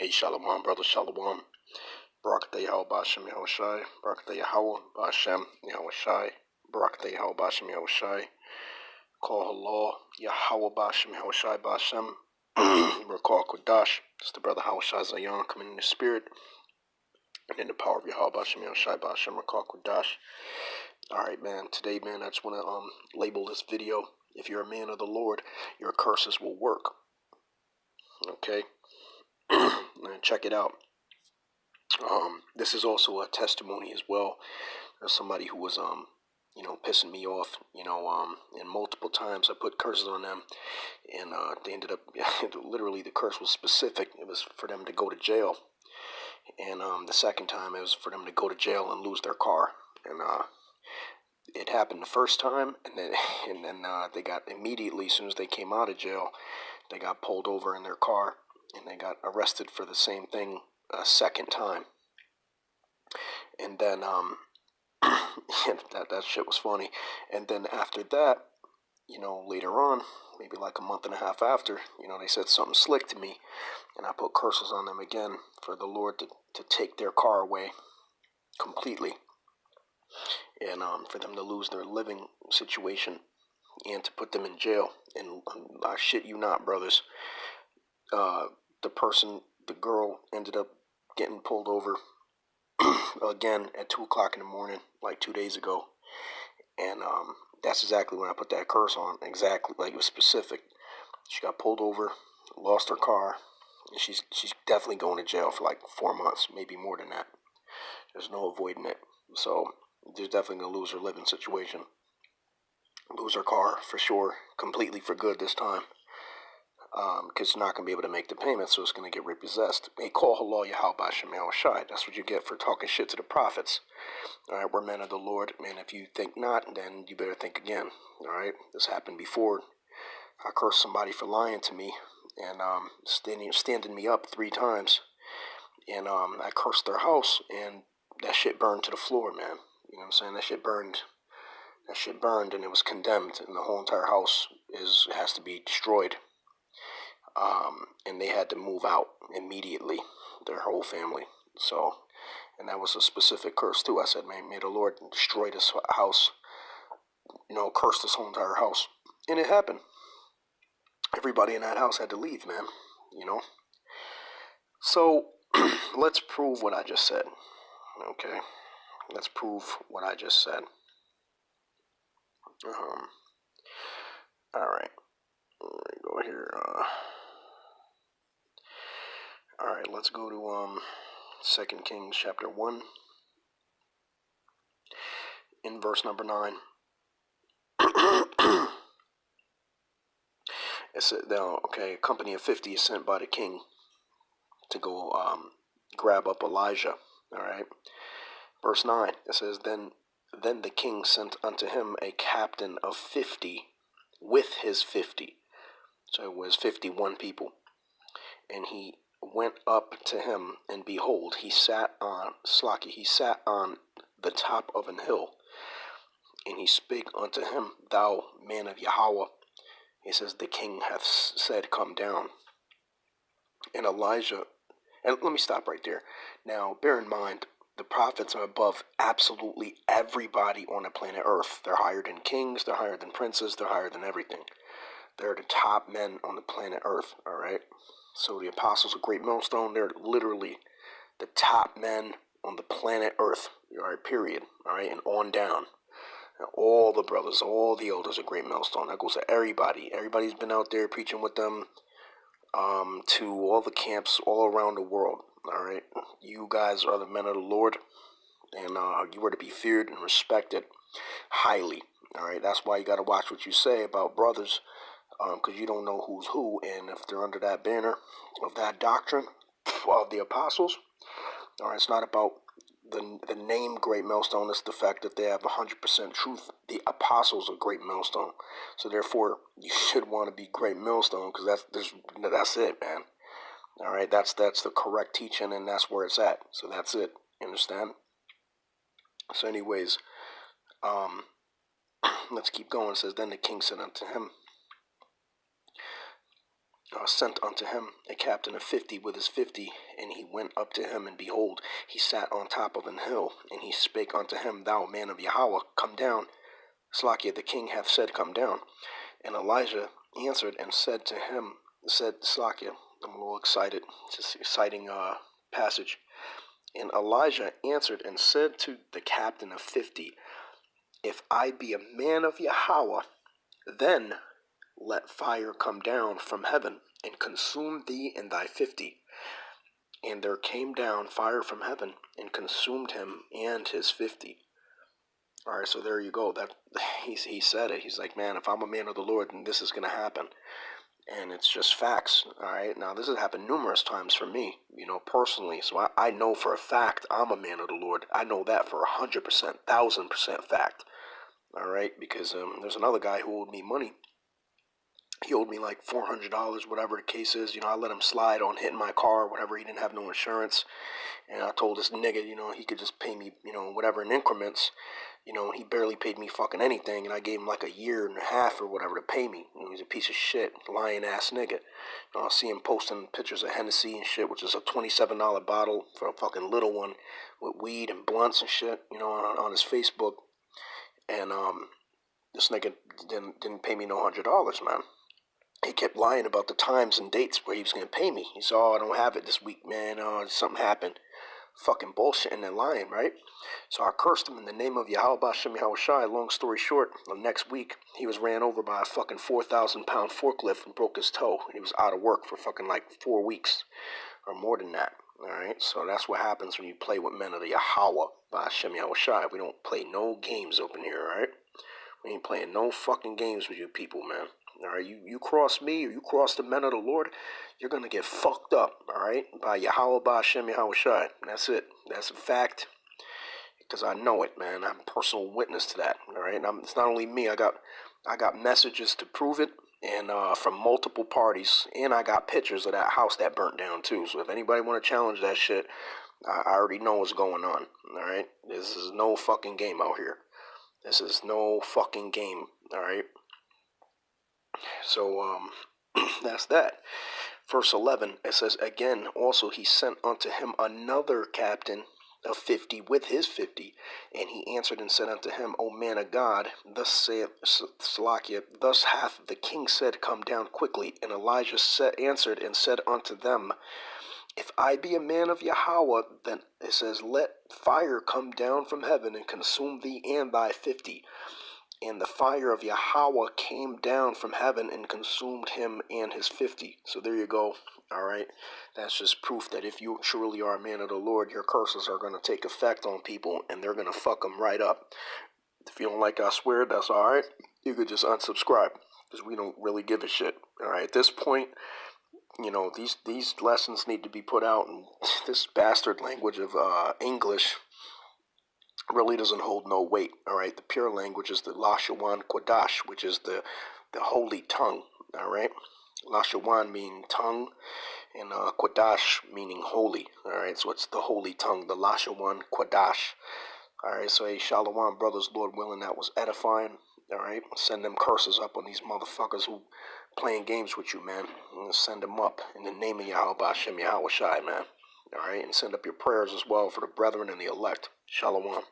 Hey, Shalawam, brother, Shalawam. Barakatah Yahawah Ba'ashem Yahushai. Barakatah Yahawah Ba'ashem Yahushai. Barakatah Yahawah Ba'ashem Yahushai. Call Allah Yahawah Ba'ashem Yahushai Ba'ashem. Recall Kodash. It's the brother Yahushai Zion coming in the spirit and in the power of Yahawah Ba'ashem Yahushai Ba'ashem. Recall Kodash. Alright, man. Today, man, I just want to label this video. If you're a man of the Lord, your curses will work. Okay? Check it out. This is also a testimony as well. There's somebody who was, pissing me off, and multiple times I put curses on them, and they ended up, literally the curse was specific. It was for them to go to jail, and the second time it was for them to go to jail and lose their car, and it happened the first time, and then they got immediately, as soon as they came out of jail, they got pulled over in their car, and they got arrested for the same thing a second time. And then that shit was funny. And then after that, later on, maybe like a month and a half after, they said something slick to me, and I put curses on them again for the Lord to take their car away completely, and for them to lose their living situation, and to put them in jail. And I shit you not, brothers, the girl ended up getting pulled over again at 2 o'clock in the morning, like 2 days ago. And that's exactly when I put that curse on. Exactly, like it was specific. She got pulled over, lost her car, and she's definitely going to jail for like 4 months, maybe more than that. There's no avoiding it. So there's definitely gonna lose her living situation, lose her car for sure, completely for good this time. Because she's not going to be able to make the payment, so it's going to get repossessed. Hey, call Allah Yahawah Ba'ashem Yahushai. That's what you get for talking shit to the prophets. Alright, we're men of the Lord. Man, if you think not, then you better think again. Alright, this happened before. I cursed somebody for lying to me, and standing me up 3 times. And I cursed their house, and that shit burned to the floor, man. You know what I'm saying? That shit burned. That shit burned, and it was condemned, and the whole entire house has to be destroyed. And they had to move out immediately, their whole family. So, and that was a specific curse too. I said, man, may the Lord destroy this house, curse this whole entire house. And it happened. Everybody in that house had to leave, man, So, let's prove what I just said, okay? Let's prove what I just said. Alright. Let me go here, Alright, let's go to 2 Kings chapter 1, in verse number 9. It said, a company of 50 is sent by the king to go grab up Elijah. Alright, verse 9, it says, Then the king sent unto him a captain of 50 with his 50. So it was 51 people. And he went up to him, and behold, he sat on the top of an hill. And he spake unto him, Thou man of Yahawah. He says, The king hath said, Come down. And Elijah, and let me stop right there. Now, bear in mind, the prophets are above absolutely everybody on the planet Earth. They're higher than kings, they're higher than princes, they're higher than everything. They're the top men on the planet Earth, all right? So the apostles of Great Millstone, they're literally the top men on the planet Earth, all right, period, all right, and on down. And all the brothers, all the elders of Great Millstone, that goes to everybody. Everybody's been out there preaching with them, to all the camps all around the world, all right? You guys are the men of the Lord, and you are to be feared and respected highly, all right? That's why you got to watch what you say about brothers, because you don't know who's who, and if they're under that banner of that doctrine of the apostles, all right, it's not about the name Great Millstone, it's the fact that they have 100% truth, the apostles of Great Millstone. So therefore, you should want to be Great Millstone, because that's it, man. All right, that's the correct teaching, and that's where it's at. So that's it. You understand? So anyways, let's keep going. It says, Then the king said unto him, sent unto him a captain of 50 with his 50, and he went up to him, and behold, he sat on top of an hill, and he spake unto him, Thou man of YAHAWAH, come down. Slakia, the king hath said, Come down. And Elijah answered and said to him, Slakia, I'm a little excited, it's just an exciting passage. And Elijah answered and said to the captain of 50, If I be a man of YAHAWAH, then let fire come down from heaven and consume thee and thy 50. And there came down fire from heaven and consumed him and his 50. All right, so there you go. That he said it. He's like, man, if I'm a man of the Lord, then this is going to happen. And it's just facts. All right, now this has happened numerous times for me, personally. So I know for a fact I'm a man of the Lord. I know that for 100%, 1000% fact. All right, because there's another guy who owed me money. He owed me like $400, whatever the case is. I let him slide on hitting my car, whatever. He didn't have no insurance. And I told this nigga, he could just pay me, whatever in increments. He barely paid me fucking anything. And I gave him like a year and a half or whatever to pay me. He's a piece of shit, lying ass nigga. I see him posting pictures of Hennessy and shit, which is a $27 bottle for a fucking little one with weed and blunts and shit, on his Facebook. And this nigga didn't pay me no $100, man. He kept lying about the times and dates where he was going to pay me. He said, I don't have it this week, man. Something happened. Fucking bullshit and then lying, right? So I cursed him in the name of YAHAWAH B'Shem Yahawashi. Long story short, the next week, he was ran over by a fucking 4,000-pound forklift and broke his toe. And he was out of work for fucking like 4 weeks or more than that. All right? So that's what happens when you play with men of the YAHAWAH B'Shem Yahawashi. We don't play no games up in here, all right? We ain't playing no fucking games with you people, man. All right, you cross me or you cross the men of the Lord, you're going to get fucked up, all right, by YAHAWAH B'Shem Yahawashi. That's it. That's a fact because I know it, man. I'm a personal witness to that, all right? And it's not only me. I got messages to prove it and from multiple parties, and I got pictures of that house that burnt down too. So if anybody want to challenge that shit, I already know what's going on, all right? This is no fucking game out here. This is no fucking game, all right? So, that's that. Verse 11, it says, Again, also he sent unto him another captain of 50 with his 50. And he answered and said unto him, O man of God, thus saith Salakia, thus hath the king said, Come down quickly. And Elijah answered and said unto them, If I be a man of YAHAWAH, then it says, Let fire come down from heaven and consume thee and thy 50. And the fire of YAHAWAH came down from heaven and consumed him and his 50. So there you go. All right. That's just proof that if you truly are a man of the Lord, your curses are going to take effect on people and they're going to fuck them right up. If you don't like I swear, that's all right. You could just unsubscribe because we don't really give a shit. All right. At this point, these lessons need to be put out, and this bastard language of English really doesn't hold no weight, all right? The pure language is the LaShawan Kodash, which is the holy tongue, all right? LaShawan meaning tongue, and Kodash meaning holy, all right? So it's the holy tongue, the LaShawan Kodash, all right? So, hey, Shalawam, brothers, Lord willing, that was edifying, all right? Send them curses up on these motherfuckers who playing games with you, man. Send them up in the name of YAHAWAH B'Shem Yahawashi, man, all right? And send up your prayers as well for the brethren and the elect. Shalawam.